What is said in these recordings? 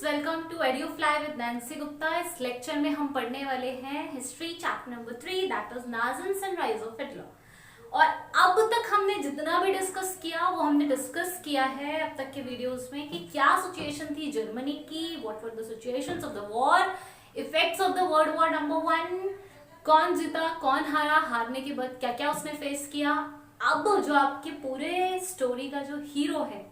Welcome to Edufly with Nancy Gupta. इस lecture में हम पढ़ने वाले हैं history chapter number 3 that is Nazism and rise of Hitler. और अब तक हमने जितना भी डिस्कस किया वो हमने डिस्कस किया है अब तक के वीडियोस में कि क्या सिचुएशन थी जर्मनी की, what were the situations of the war, effects of the world war number 1, कौन जीता कौन हारा, हारने के बाद क्या क्या उसने फेस किया। अब जो आपके पूरे स्टोरी का जो हीरो है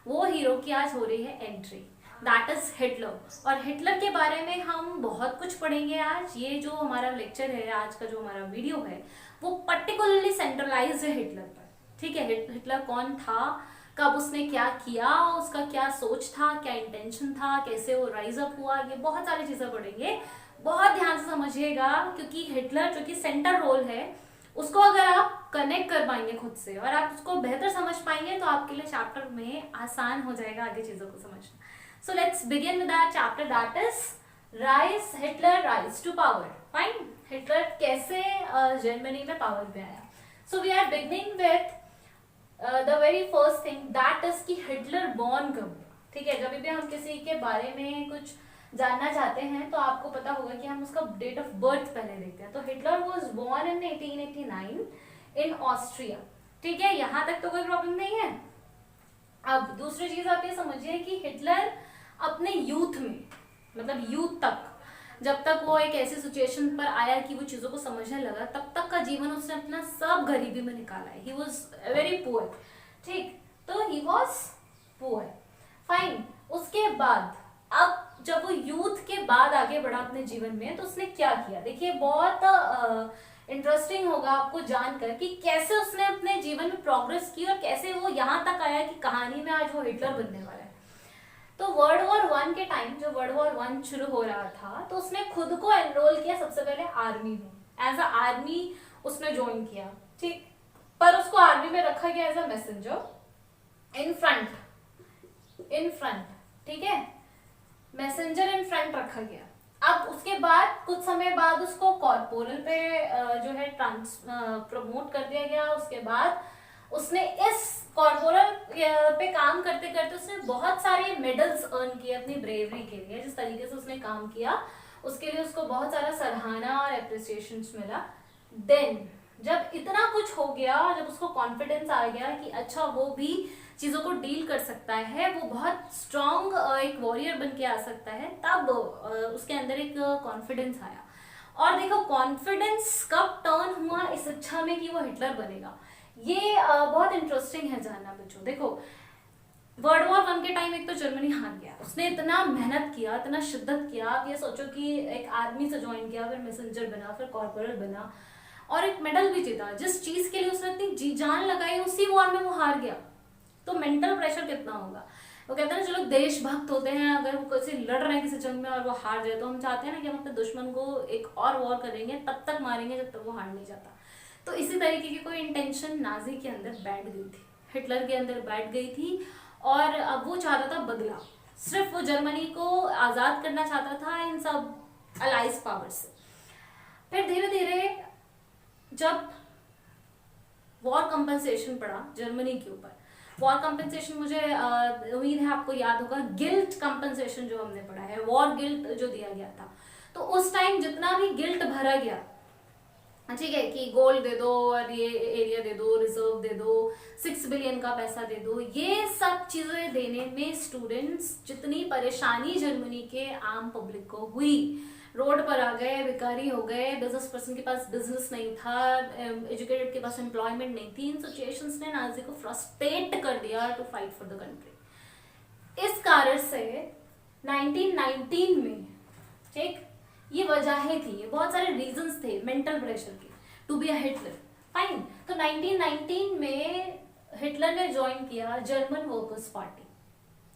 वो हीरो की आज हो रही है एंट्री, दैट इज हिटलर। और हिटलर के बारे में हम बहुत कुछ पढ़ेंगे आज। ये जो हमारा लेक्चर है, आज का जो हमारा वीडियो है, वो पर्टिकुलरली सेंट्रलाइज्ड है हिटलर पर। ठीक है, हिटलर कौन था, कब उसने क्या किया, उसका क्या सोच था, क्या इंटेंशन था, कैसे वो राइज अप हुआ, ये बहुत सारी चीजें पढ़ेंगे। बहुत ध्यान से समझिएगा क्योंकि हिटलर जो कि सेंटर रोल है उसको अगर आप कनेक्ट कर पाएंगे खुद से और आप उसको बेहतर समझ पाएंगे तो आपके लिए चैप्टर में आसान हो जाएगा आगे चीजों को समझना। So let's begin with that chapter, that is Hitler rise to power. Fine. Hitler कैसे जर्मनी में पावर पे आया. So we are beginning with the very first thing, that is कि हिटलर born कब. ठीक है, जब भी हम किसी के बारे में कुछ जानना चाहते हैं तो आपको पता होगा कि हम उसका डेट ऑफ बर्थ पहले देखते हैं। तो Hitler was born in 1889 in Austria. ठीक है, यहाँ तक तो कोई प्रॉब्लम नहीं है। अब दूसरी चीज आप ये समझिए कि हिटलर अपने यूथ में, मतलब यूथ तक, जब तक वो एक ऐसी सिचुएशन पर आया कि वो चीजों को समझने लगा, तब तक का जीवन उसने अपना सब गरीबी में निकाला है। He was very poor. ठीक, तो ही वॉज पुअर। फाइन। उसके बाद अब जब वो यूथ के बाद आगे बढ़ा अपने जीवन में तो उसने क्या किया, देखिए बहुत इंटरेस्टिंग होगा आपको जानकर कि कैसे उसने अपने जीवन में प्रोग्रेस की और कैसे वो यहाँ तक आया कि कहानी में आज वो हिटलर बनने वाला है। तो वर्ल्ड वॉर 1 के टाइम, जो वर्ल्ड वॉर 1 शुरू हो रहा था, तो उसने खुद को एनरोल किया सबसे पहले आर्मी में। एज अ आर्मी उसने ज्वाइन किया। ठीक, पर उसको आर्मी में रखा गया as a messenger in front. ठीक है, मैसेंजर इन फ्रंट रखा गया। अब उसके बाद कुछ समय बाद उसको कॉर्पोरल पे जो है प्रमोट कर दिया गया। उसके बाद उसने इस कॉर्पोरल पे काम करते करते उसने बहुत सारे मेडल्स अर्न किए अपनी ब्रेवरी के लिए। जिस तरीके से उसने काम किया उसके लिए उसको बहुत सारा सराहना और एप्रिसिएशन मिला। देन जब इतना कुछ हो गया, जब उसको कॉन्फिडेंस आ गया कि अच्छा वो भी चीजों को डील कर सकता है, वो बहुत स्ट्रॉन्ग एक वॉरियर बन के आ सकता है, तब उसके अंदर एक कॉन्फिडेंस आया। और देखो कॉन्फिडेंस कब टर्न हुआ इस इच्छा में कि वो हिटलर बनेगा, ये बहुत इंटरेस्टिंग है जानना बच्चों। देखो वर्ल्ड वॉर 1 के टाइम एक तो जर्मनी हार गया, उसने इतना मेहनत किया, इतना शिद्दत किया। आप ये सोचो कि एक आर्मी से ज्वाइन किया, फिर मैसेंजर बना, फिर कॉर्पोरल बना और एक मेडल भी जीता। जिस चीज के लिए उसने इतनी जी जान लगाई उसी वॉर में वो हार गया, तो मेंटल प्रेशर कितना होगा। वो कहते हैं ना, जो लोग देशभक्त होते हैं, अगर वो किसी लड़ रहे हैं किसी जंग में और वो हार जाए तो हम चाहते हैं ना कि हम अपने दुश्मन को एक और वॉर करेंगे, तब तक मारेंगे जब तक वो हार नहीं जाता। तो इसी तरीके की कोई इंटेंशन नाजी के अंदर बैठ गई थी, हिटलर के अंदर बैठ गई थी। और अब वो चाहता था बदला, सिर्फ वो जर्मनी को आजाद करना चाहता था इन सब अलाइज पावर से। फिर धीरे धीरे जब वॉर कंपनसेशन पड़ा जर्मनी के ऊपर, वॉर कंपनसेशन मुझे उम्मीद है आपको याद होगा, गिल्ट कंपनसेशन जो हमने पढ़ा है, वॉर गिल्ट जो दिया गया था। तो उस टाइम जितना भी गिल्ट भरा गया, ठीक है, कि गोल्ड दे दो और ये एरिया दे दो, रिजर्व दे दो, 6 बिलियन का पैसा दे दो, ये सब चीजें देने में स्टूडेंट्स जितनी परेशानी जर्मनी के आम पब्लिक को हुई, रोड पर आ गए, भिखारी हो गए, बिजनेस पर्सन के पास बिजनेस नहीं था, एजुकेटेड के पास एम्प्लॉयमेंट नहीं थी, इन सिचुएशंस ने नाजी को फ्रस्ट्रेट कर दिया to fight for the country. इस कारण से 1919 में, ठीक, ये वजहें थी, ये बहुत सारे रीजंस थे मेंटल प्रेशर के to be a Hitler. Fine. तो 1919 में हिटलर ने ज्वाइन किया जर्मन वर्कर्स पार्टी।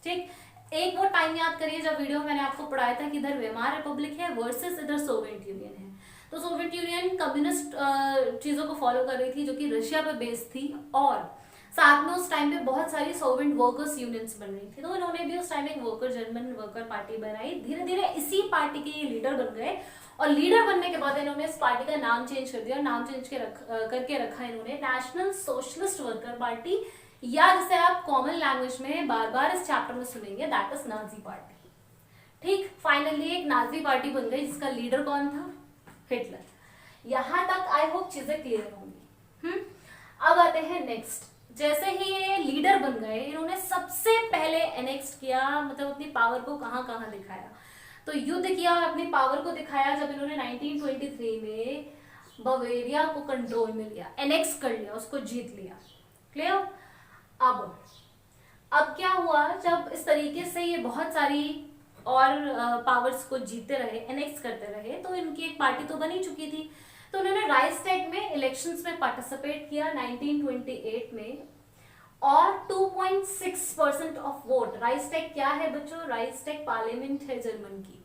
ठीक, एक वो टाइम याद करिए जब वीडियो मैंने आपको पढ़ाया था कि इधर वेमार रिपब्लिक है वर्सेस इधर सोवियत यूनियन है। तो सोवियत यूनियन कम्युनिस्ट चीजों को फॉलो कर रही थी जो कि रशिया पे बेस्ड थी, और साथ में उस टाइम पे बहुत सारी सोवियत वर्कर्स यूनियंस बन रही थी। तो इन्होंने भी उस टाइम एक जर्मन वर्कर पार्टी बनाई। धीरे धीरे इसी पार्टी के ये लीडर बन गए और लीडर बनने के बाद इन्होंने इस पार्टी का नाम चेंज कर दिया। नाम चेंज करके रखा इन्होंने नेशनल सोशलिस्ट वर्कर पार्टी, या जिसे आप कॉमन लैंग्वेज में बार बार इस चैप्टर में सुनेंगे, दैट इज नाजी पार्टी। ठीक, फाइनली एक नाजी पार्टी बन गई जिसका लीडर कौन था? हिटलर। यहां तक आई होप चीजें क्लियर होंगी। अब आते हैं नेक्स्ट। जैसे ही ये लीडर बन गए, इन्होंने सबसे पहले एनेक्स किया, मतलब अपनी पावर को कहां कहां दिखाया। तो युद्ध किया और अपनी पावर को दिखाया जब इन्होंने 1923 में बवेरिया को कंट्रोल में लिया, एनेक्स कर लिया, उसको जीत लिया। क्लियर? अब क्या हुआ, जब इस तरीके से ये बहुत सारी और पावर्स को जीतते रहे, एनेक्स करते रहे, तो इनकी एक पार्टी तो बनी चुकी थी। तो उन्होंने राइक्सटैग में इलेक्शंस में पार्टिसिपेट किया 1928 में, और 2.6% ऑफ वोट। राइक्सटैग क्या है बच्चों? राइक्सटैग पार्लियामेंट है जर्मन की,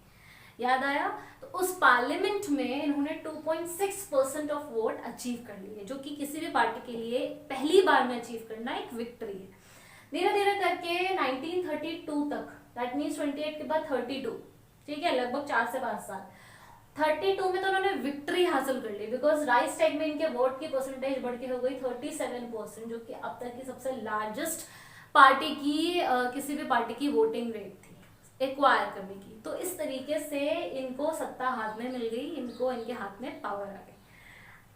याद आया? तो उस पार्लियामेंट में इन्होंने 2.6% ऑफ वोट अचीव कर लिए, जो कि किसी भी पार्टी के लिए पहली बार में अचीव करना एक विक्ट्री है। धीरे धीरे करके 1932 तक, दैट मीन्स 28 के बाद 32, ठीक है, लगभग 4 से 5 साल, 32 में तो उन्होंने विक्ट्री हासिल कर ली, बिकॉज राइक्सटैग में इनके वोट की परसेंटेज बढ़ के हो गई 37%, जो कि अब तक की सबसे लार्जेस्ट पार्टी की किसी भी पार्टी की वोटिंग रेट थी एक्वायर करने की। तो इस तरीके से इनको सत्ता हाथ में मिल गई, इनके हाथ में पावर आ गई।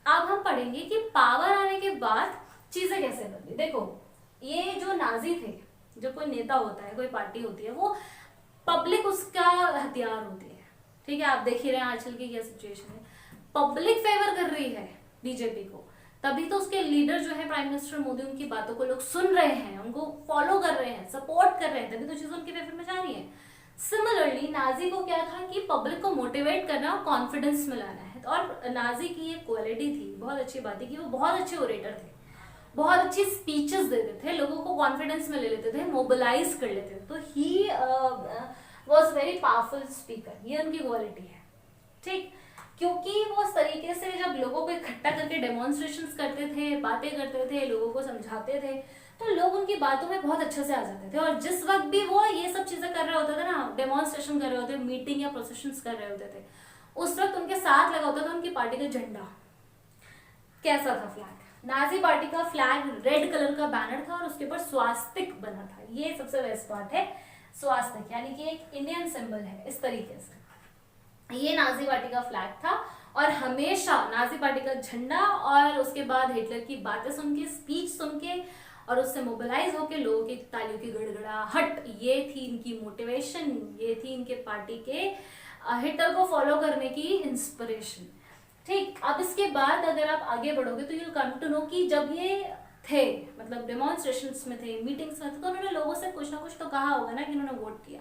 अब हम पढ़ेंगे कि पावर आने के बाद चीजें कैसे बदली। देखो, ये जो नाजी थे, जो कोई नेता होता है, कोई पार्टी होती है, वो पब्लिक उसका हथियार होती है, ठीक है। आप देख ही रहे हैं आजकल की क्या सिचुएशन है, पब्लिक फेवर कर रही है बीजेपी को, तभी तो उसके लीडर जो है प्राइम मिनिस्टर मोदी, उनकी बातों को लोग सुन रहे हैं, उनको फॉलो कर रहे हैं, सपोर्ट कर रहे हैं, तभी तो चीजें उनके फेवर में जा रही है। सिमिलरली नाजी को क्या था कि पब्लिक को मोटिवेट करना और कॉन्फिडेंस में लाना है, और नाजी की एक क्वालिटी थी, बहुत अच्छी बात है कि वो बहुत अच्छे ओरेटर थे, बहुत अच्छी स्पीचेस देते थे, लोगों को कॉन्फिडेंस में ले लेते थे, मोबिलाइज कर लेते थे। तो he was very powerful speaker, ये उनकी क्वालिटी है, ठीक। क्योंकि वो उस तरीके से जब लोगों को इकट्ठा करके डेमोन्स्ट्रेशंस करते थे, बातें करते थे, लोगों को समझाते थे, तो लोग उनकी बातों में बहुत अच्छे से आ जाते थे। और जिस वक्त भी वो ये सब चीजें कर रहे होते थे ना, डेमोन्स्ट्रेशन कर रहे होते, मीटिंग या प्रोसेशंस कर रहे होते थे, उस वक्त उनके साथ लगा होता था उनकी पार्टी का झंडा। कैसा था फ्लैग? नाजी पार्टी का फ्लैग रेड कलर का बैनर था और उसके ऊपर स्वास्तिक बना था। ये सबसे बेस्ट पार्ट है, स्वास्तिक यानी कि एक इंडियन सिंबल है। इस तरीके से ये नाजी पार्टी का फ्लैग था, और हमेशा नाजी पार्टी का झंडा, और उसके बाद हिटलर की बातें सुन के, स्पीच सुन के, और उससे मोबिलाइज होके लोगों की तालियों की गड़गड़ाहट, ये थी इनकी मोटिवेशन, ये थी इनके पार्टी के हिटलर को फॉलो करने की इंस्पिरेशन, ठीक। अब इसके बाद अगर आप आगे बढ़ोगे तो यू कम टू नो कि जब ये थे, मतलब डेमोन्स्ट्रेशंस में थे, मीटिंग्स में थे, तो उन्होंने लोगों से कुछ ना कुछ तो कहा होगा ना कि उन्होंने वोट किया।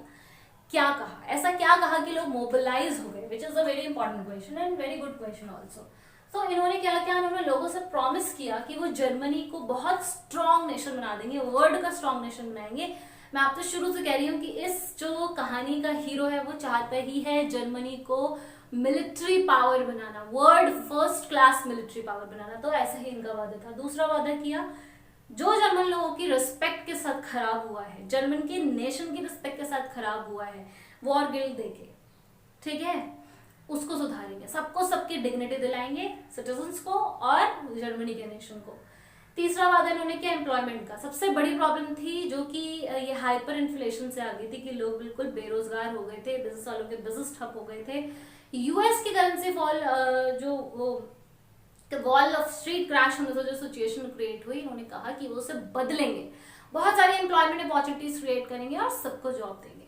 क्या कहा, ऐसा क्या कहा कि लोग मोबिलाइज हो गए, which is a very important question and very good question also. तो इन्होंने क्या किया, उन्होंने लोगों से प्रॉमिस किया कि वो जर्मनी को बहुत स्ट्रॉन्ग नेशन बना देंगे, वर्ल्ड का स्ट्रॉन्ग नेशन बनाएंगे। मैं आप तो शुरू से कह रही हूँ कि इस जो कहानी का हीरो है वो चाहता ही है जर्मनी को मिलिट्री पावर बनाना, world first class military power बनाना। तो ऐसा ही इनका वादा था। दूसरा वादा किया, जो जर्मन लोगों की रिस्पेक्ट के साथ खराब हुआ है, जर्मन के नेशन की रिस्पेक्ट के साथ खराब हुआ है वॉर गिल्ड देके, ठीक है, उसको सुधारेंगे, सबको सबकी डिग्निटी दिलाएंगे, सिटीजन्स को और जर्मनी के नेशन को। तीसरा वादा इन्होंने किया एम्प्लॉयमेंट का। सबसे बड़ी प्रॉब्लम थी जो कि ये हाइपर इन्फ्लेशन से आ गई थी कि लोग बिल्कुल बेरोजगार हो गए थे, बिजनेस वालों के बिजनेस ठप हो गए थे। यूएस की करेंसी फॉल, जो वो वॉल ऑफ स्ट्रीट क्रैश होने से जो सिचुएशन क्रिएट हुई, इन्होंने कहा कि वो उसे बदलेंगे, बहुत सारी एम्प्लॉयमेंट अपॉर्चुनिटीज क्रिएट करेंगे और सबको जॉब देंगे।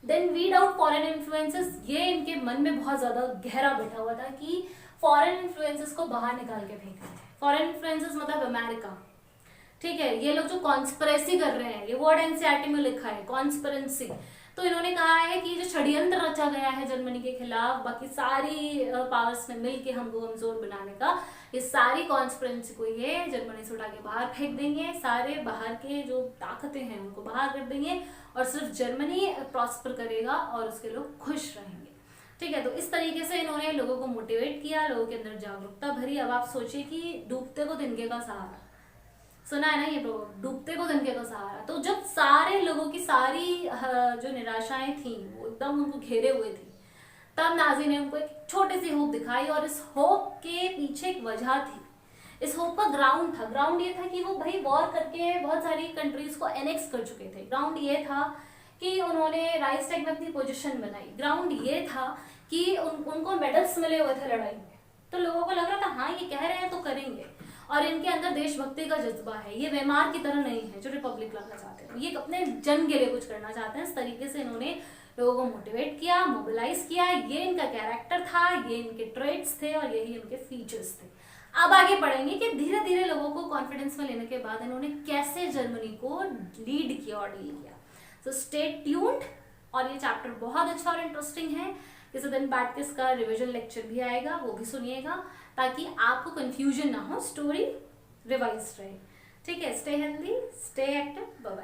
Then weed out foreign influences, ये इनके मन में बहुत ज्यादा गहरा बैठा हुआ था कि फॉरेन इन्फ्लुएंसेस को बाहर निकाल के फेंकना है। फॉरेन इन्फ्लुएंसेस मतलब अमेरिका, ठीक है। ये लोग जो कॉन्स्पिरेसी कर रहे हैं, ये वर्ड एनसीईआरटी में लिखा है कॉन्स्पिरेसी। तो इन्होंने कहा है कि जो षड्यंत्र रचा गया है जर्मनी के खिलाफ, बाकी सारी पावर्स ने मिलके हमको कमजोर बनाने का, ये सारी कॉन्स्पिरेसी को ये जर्मनी से उठा के बाहर फेंक देंगे। सारे बाहर के जो ताकतें हैं उनको बाहर कर देंगे और सिर्फ जर्मनी प्रॉस्पर करेगा और उसके लोग खुश रहेंगे, ठीक है। तो इस तरीके से इन्होंने लोगों को मोटिवेट किया, लोगों के अंदर जागरूकता भरी। अब आप सोचिए कि डूबते को तिनके का सहारा, सुना है ना ये प्रोवर्ब, डूबते को तिनके का सहारा। तो जब सारे लोगों की सारी जो निराशाएं थी वो एकदम उनको घेरे हुए थी, तब नाजी ने उनको एक छोटी सी होप दिखाई, और इस होप के पीछे एक वजह थी। इस होप का ग्राउंड था, ग्राउंड ये था कि वो भाई वॉर करके बहुत सारी कंट्रीज को एनेक्स कर चुके थे। ग्राउंड ये था कि उन्होंने राइस टैग में अपनी पोजीशन बनाई। ग्राउंड ये था कि उनको मेडल्स मिले हुए थे लड़ाई में, तो लोगों को लग रहा था हाँ ये कह रहे हैं तो करेंगे, और इनके अंदर देशभक्ति का जज्बा है, ये वेमार की तरह नहीं है जो रिपब्लिक लाना चाहते हैं, ये अपने जन के लिए कुछ करना चाहते हैं। इस तरीके से इन्होंने लोगों को मोटिवेट किया, मोबिलाइज किया। ये इनका कैरेक्टर था, ये इनके ट्रेट्स थे और यही इनके फीचर्स थे। अब आगे बढ़ेंगे कि धीरे धीरे लोगों को कॉन्फिडेंस में लेने के बाद इन्होंने कैसे जर्मनी को लीड किया और डील किया। सो स्टे ट्यून्ड, और ये चैप्टर बहुत अच्छा और इंटरेस्टिंग है। किसी दिन बैठ के इसका रिविजन लेक्चर भी आएगा, वो भी सुनिएगा ताकि आपको कंफ्यूजन ना हो, स्टोरी रिवाइज रहे। ठीक है, stay healthy, stay active, bye bye.